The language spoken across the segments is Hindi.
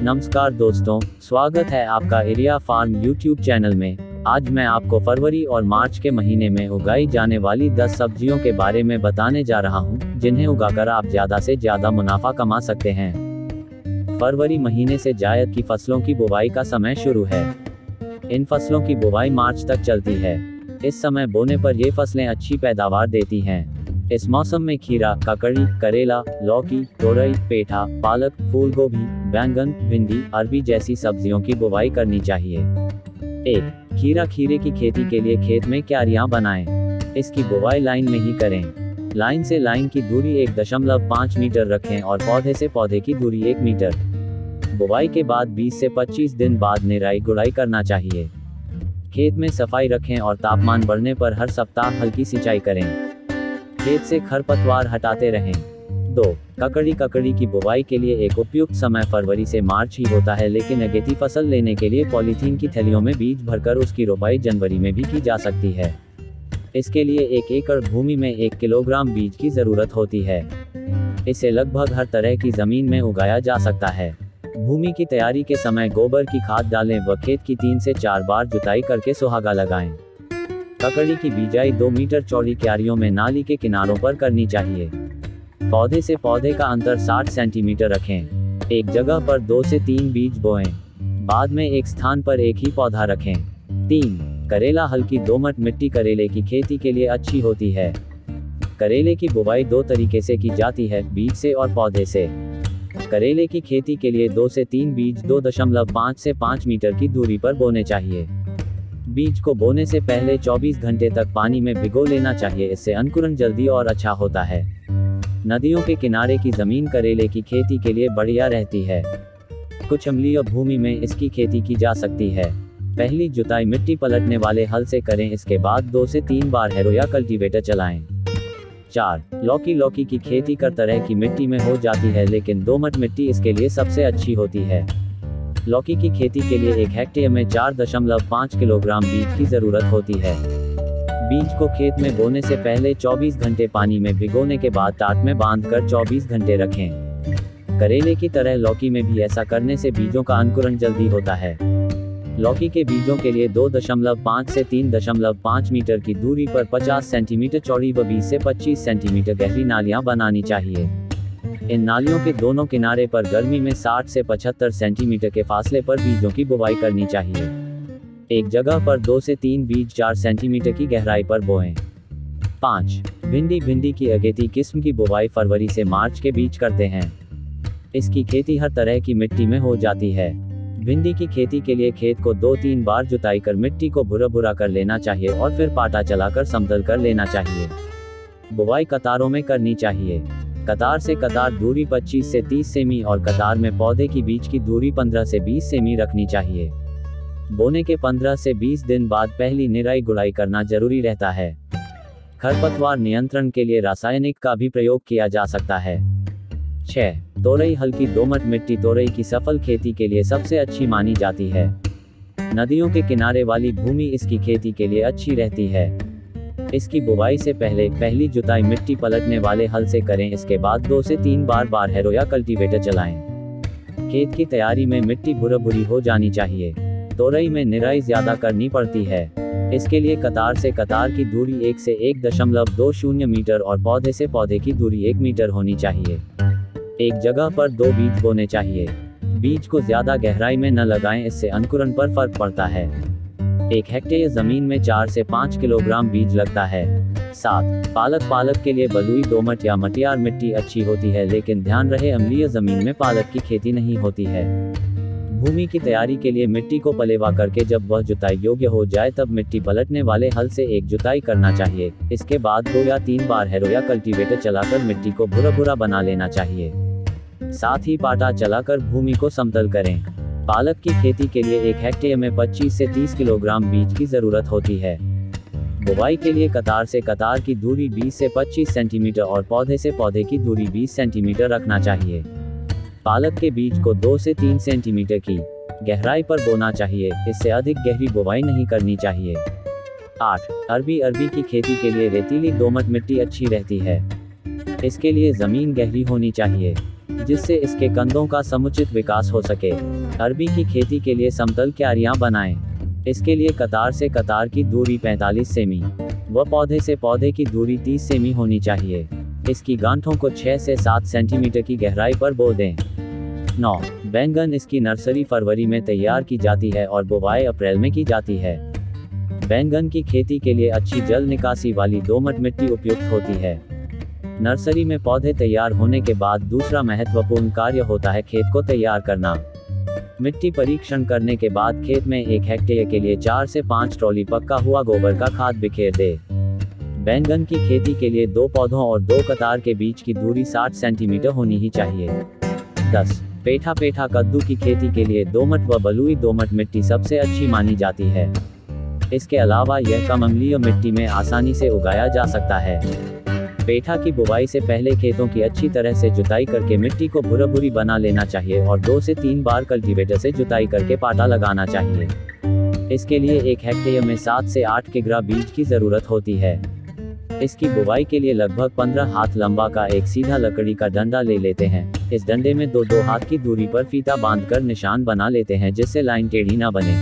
नमस्कार दोस्तों, स्वागत है आपका एरिया फार्म यूट्यूब चैनल में। आज मैं आपको फरवरी और मार्च के महीने में उगाई जाने वाली 10 सब्जियों के बारे में बताने जा रहा हूं, जिन्हें उगाकर आप ज़्यादा से ज़्यादा मुनाफा कमा सकते हैं। फरवरी महीने से जायद की फसलों की बुवाई का समय शुरू है। इन फसलों की बुवाई मार्च तक चलती है। इस समय बोने पर ये फसलें अच्छी पैदावार देती हैं। इस मौसम में खीरा, ककड़ी, करेला, लौकी, तोरई, पेठा, पालक, फूल गोभी, बैंगन, भिंडी, अरबी जैसी सब्जियों की बुवाई करनी चाहिए। 1. खीरे की खेती के लिए खेत में क्यारियां बनाएं। इसकी बुवाई लाइन में ही करें। लाइन से लाइन की दूरी 1.5 मीटर रखें और पौधे से पौधे की दूरी 1 मीटर। बुवाई के बाद 20 से 25 दिन बाद निराई गुड़ाई करना चाहिए। खेत में सफाई रखें और तापमान बढ़ने पर हर सप्ताह हल्की सिंचाई करें। खेत से खरपतवार हटाते रहें। 2. ककड़ी की बुवाई के लिए एक उपयुक्त समय फरवरी से मार्च ही होता है, लेकिन अगेती फसल लेने के लिए पॉलीथीन की थैलियों में बीज भरकर उसकी रोपाई जनवरी में भी की जा सकती है। इसके लिए 1 एकड़ भूमि में 1 किलोग्राम बीज की जरूरत होती है। इसे लगभग हर तरह की जमीन में उगाया जा सकता है। भूमि की तैयारी के समय गोबर की खाद डालें व खेत की 3 से 4 बार जुताई करके सुहागा लगाएं। ककड़ी की बिजाई 2 मीटर चौड़ी क्यारियों में नाली के किनारों पर करनी चाहिए। पौधे से पौधे का अंतर 60 सेंटीमीटर रखें। एक जगह पर 2 से 3 बीज बोएं। बाद में एक स्थान पर एक ही पौधा रखें। 3. करेला हल्की दोमट मिट्टी करेले की खेती के लिए अच्छी होती है। करेले की बुवाई 2 तरीके से की जाती है, बीज से और पौधे से। करेले की खेती के लिए 2 से 3 बीज 2.5 से 5 मीटर की दूरी पर बोने चाहिए। बीज को बोने से पहले 24 घंटे तक पानी में भिगो लेना चाहिए, इससे अंकुरण जल्दी और अच्छा होता है। नदियों के किनारे की जमीन करेले की खेती के लिए बढ़िया रहती है। कुछ अम्लीय भूमि में इसकी खेती की जा सकती है। पहली जुताई मिट्टी पलटने वाले हल से करें, इसके बाद 2 से 3 बार हैरो या कल्टीवेटर चलाएं। 4. लौकी की खेती कर तरह की मिट्टी में हो जाती है, लेकिन दोमट मिट्टी इसके लिए सबसे अच्छी होती है। लौकी की खेती के लिए 1 हेक्टेयर में 4.5 किलोग्राम बीज की जरूरत होती है। बीज को खेत में बोने से पहले 24 घंटे पानी में भिगोने के बाद टाट में बांधकर 24 घंटे रखें। करेले की तरह लौकी में भी ऐसा करने से बीजों का अंकुरण जल्दी होता है। लौकी के बीजों के लिए 2.5 से 3.5 मीटर की दूरी पर 50 सेंटीमीटर चौड़ी व 20 से 25 सेंटीमीटर गहरी नालियां बनानी चाहिए। इन नालियों के दोनों किनारे पर गर्मी में 60 से 75 सेंटीमीटर के फासले पर बीजों की बुवाई करनी चाहिए। एक जगह पर 2 से 3 बीज 4 सेंटीमीटर की गहराई पर बोएं। 5. भिंडी की अगेती किस्म की बुवाई फरवरी से मार्च के बीच करते हैं। इसकी खेती हर तरह की मिट्टी में हो जाती है। भिंडी की खेती के लिए खेत को 2-3 बार जुताई कर मिट्टी को भुरा कर लेना चाहिए और फिर पाटा चलाकर समतल कर लेना चाहिए। बुवाई कतारों में करनी चाहिए। कतार से कतार दूरी 25 से 30 सेमी और कतार में पौधे की बीच की दूरी 15 से 20 सेमी रखनी चाहिए। बोने के 15 से 20 दिन बाद पहली निराई गुड़ाई करना जरूरी रहता है। खरपतवार नियंत्रण के लिए रासायनिक का भी प्रयोग किया जा सकता है। 6. तोरई हल्की दोमट मिट्टी तोरई की सफल खेती के लिए सबसे अच्छी मानी जाती है। नदियों के किनारे वाली भूमि इसकी खेती के लिए अच्छी रहती है। इसकी बुवाई से पहले पहली जुताई मिट्टी पलटने वाले हल से करें, इसके बाद 2 से 3 बार हैरो या कल्टीवेटर चलाएं। खेत की तैयारी में मिट्टी भुरी हो जानी चाहिए। तोरई में निराई ज्यादा करनी पड़ती है। इसके लिए कतार से कतार की दूरी 1 से 1.20 मीटर और पौधे से पौधे की दूरी 1 मीटर होनी चाहिए। एक जगह पर 2 बीज बोने चाहिए। बीज को ज्यादा गहराई में न लगाएं, इससे अंकुरण पर फर्क पड़ता है। 1 हेक्टेयर जमीन में 4 से 5 किलोग्राम बीज लगता है। 7. पालक के लिए बलुई दोमट या मटियार मिट्टी अच्छी होती है, लेकिन ध्यान रहे अम्लीय जमीन में पालक की खेती नहीं होती है। भूमि की तैयारी के लिए मिट्टी को पलेवा करके जब वह जुताई योग्य हो जाए तब मिट्टी पलटने वाले हल से एक जुताई करना चाहिए। इसके बाद 2 या 3 बार हैरो या कल्टीवेटर चलाकर मिट्टी को भुरा बना लेना चाहिए। साथ ही पाटा चलाकर भूमि को समतल करें। पालक की खेती के लिए 1 हेक्टेयर में 25 से 30 किलोग्राम बीज की जरूरत होती है। बुवाई के लिए कतार से कतार की दूरी 20 से 25 सेंटीमीटर और पौधे से पौधे की दूरी 20 सेंटीमीटर रखना चाहिए। पालक के बीज को 2 से 3 सेंटीमीटर की गहराई पर बोना चाहिए, इससे अधिक गहरी बुवाई नहीं करनी चाहिए। 8. अरबी की खेती के लिए रेतीली दोमट मिट्टी अच्छी रहती है। इसके लिए जमीन गहरी होनी चाहिए। जिससे इसके कंदों का समुचित विकास हो सके। अरबी की खेती के लिए समतल क्यारियां बनाएं। इसके लिए कतार से कतार की दूरी 45 सेमी व पौधे से पौधे की दूरी 30 सेमी होनी चाहिए। इसकी गांठों को 6 से 7 सेंटीमीटर की गहराई पर बो दें। 9. बैंगन। इसकी नर्सरी फरवरी में तैयार की जाती है और बुवाई अप्रैल में की जाती है। बैंगन की खेती के लिए अच्छी जल निकासी वाली दोमट मिट्टी उपयुक्त होती है। नर्सरी में पौधे तैयार होने के बाद दूसरा महत्वपूर्ण कार्य होता है खेत को तैयार करना। मिट्टी परीक्षण करने के बाद खेत में 1 हेक्टेयर के लिए 4 से 5 ट्रॉली पक्का हुआ गोबर का खाद बिखेर दे। बैंगन की खेती के लिए 2 पौधों और 2 कतार के बीच की दूरी 60 सेंटीमीटर होनी ही चाहिए। 10. पेठा। पेठा कद्दू की खेती के लिए दोमट व बलुई दोमट मिट्टी सबसे अच्छी मानी जाती है। इसके अलावा यह कम अम्लीय मिट्टी में आसानी से उगाया जा सकता है। पेठा की बुवाई से पहले खेतों की अच्छी तरह से जुताई करके मिट्टी को भुरभुरी बना लेना चाहिए और 2 से 3 बार कल्टीवेटर से जुताई करके पाटा लगाना चाहिए। इसके लिए 1 हेक्टेयर में 7 से 8 किग्रा बीज की जरूरत होती है। इसकी बुवाई के लिए लगभग 15 हाथ लंबा का एक सीधा लकड़ी का डंडा ले लेते हैं। इस डंडे में 2-2 हाथ की दूरी पर फीता बांधकर निशान बना लेते हैं जिससे लाइन टेढ़ी ना बने।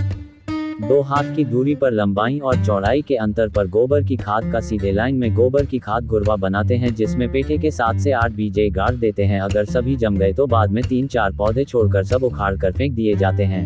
2 हाथ की दूरी पर लंबाई और चौड़ाई के अंतर पर गोबर की खाद का सीधे लाइन में गोबर की खाद गुरवा बनाते हैं जिसमें पेठे के 7 से 8 बीजे गाड़ देते हैं। अगर सभी जम गए तो बाद में 3-4 पौधे छोड़कर सब उखाड़ कर फेंक दिए जाते हैं।